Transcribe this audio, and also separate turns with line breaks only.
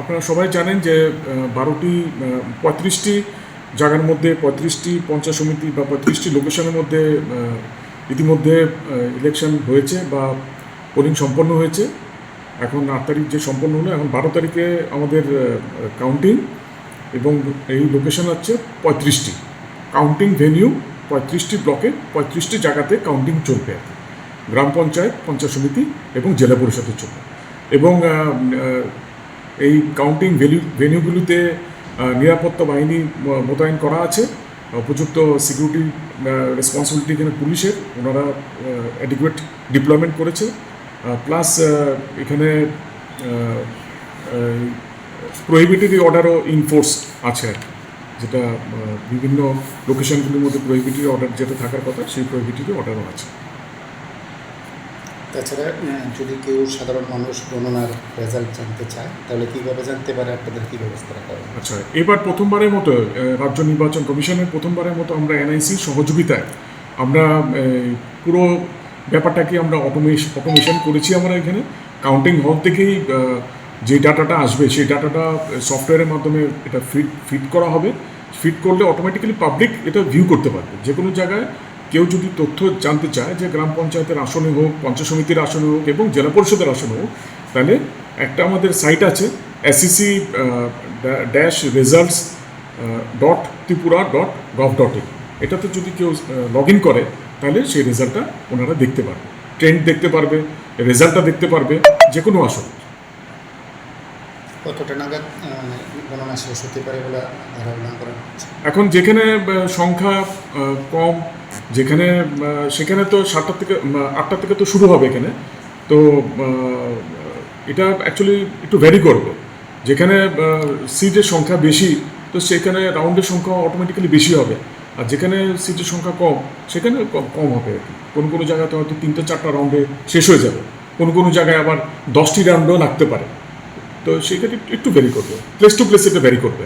আপনারা সবাই জানেন যে 35টি জায়গার মধ্যে 35টি পঞ্চায়েত সমিতি বা 35টি লোকেশনের মধ্যে ইতিমধ্যে ইলেকশন হয়েছে বা পোলিং সম্পন্ন হয়েছে। এখন 8 তারিখ যে সম্পন্ন হলো, এখন 12 তারিখে আমাদের কাউন্টিং, এবং এই লোকেশন হচ্ছে 35টি কাউন্টিং ভেনিউ, 35টি ব্লকে 35টি জায়গাতে কাউন্টিং চলবে, গ্রাম পঞ্চায়েত, পঞ্চায়েত সমিতি এবং জেলা পরিষদের জন্য। এবং এই কাউন্টিং ভেনিউগুলিতে নিরাপত্তা বাহিনী মোতায়েন করা আছে, উপযুক্ত সিকিউরিটি রেসপন্সিবিলিটি এখানে পুলিশের, ওনারা অ্যাডিকুয়েট ডিপ্লয়মেন্ট করেছে। প্লাস এখানে প্রহিবিটরি অর্ডারও ইনফোর্স আছে আর কি, যেটা বিভিন্ন লোকেশনগুলির মধ্যে প্রহিবিটরি অর্ডার যেটা থাকার কথা, সেই প্রহিবিটরি অর্ডারও আছে।
তাছাড়া যদি কেউ সাধারণ মানুষ গণনার রেজাল্ট জানতে চায় তাহলে কীভাবে জানতে পারে, আপনাদের কী ব্যবস্থা রাখা হবে?
আচ্ছা, এবার প্রথমবারের মতো রাজ্য নির্বাচন কমিশনের প্রথমবারের মতো আমরা এনআইসির সহযোগিতায় আমরা পুরো ব্যাপারটাকে আমরা অটোমেশন করেছি। আমরা এখানে কাউন্টিং হল থেকেই যে ডাটাটা আসবে সেই ডাটাটা সফটওয়্যারের মাধ্যমে এটা ফিট করা হবে। ফিট করলে অটোমেটিক্যালি পাবলিক এটা ভিউ করতে পারবে। যে কোনো জায়গায় কেউ যদি তথ্য জানতে চায়, যে গ্রাম পঞ্চায়েতের আসনে হোক, পঞ্চায়েত সমিতির আসনে হোক এবং জেলা পরিষদের আসনে হোক, তাহলে একটা আমাদের সাইট আছে sec-results.tripura.gov.in। এটাতে যদি কেউ লগ ইন করে তাহলে সেই রেজাল্টটা ওনারা দেখতে পারবে, ট্রেন্ড দেখতে পারবে, রেজাল্টটা দেখতে পারবে যে কোনো আসন।
কতটা নাগাদ গণনা শেষ হতে পারে বলে ধারণা করা হচ্ছে?
এখন যেখানে সংখ্যা কম, যেখানে সেখানে তো 7টা থেকে 8টা থেকে তো শুরু হবে এখানে। তো এটা অ্যাকচুয়ালি একটু ভ্যারি করবে। যেখানে সিটের সংখ্যা বেশি, তো সেখানে রাউন্ডের সংখ্যা অটোমেটিক্যালি বেশি হবে। আর যেখানে সিটের সংখ্যা কম, সেখানে কম হবে আর কি। কোনো জায়গাতে হয়তো 3-4টা রাউন্ডে শেষ হয়ে যাবে, কোনো জায়গায় আবার 10টি রাউন্ডও লাগতে পারে। তো সেক্ষেত্রে একটু ভ্যারি করবে, প্লেস টু প্লেস এটা ভ্যারি করবে।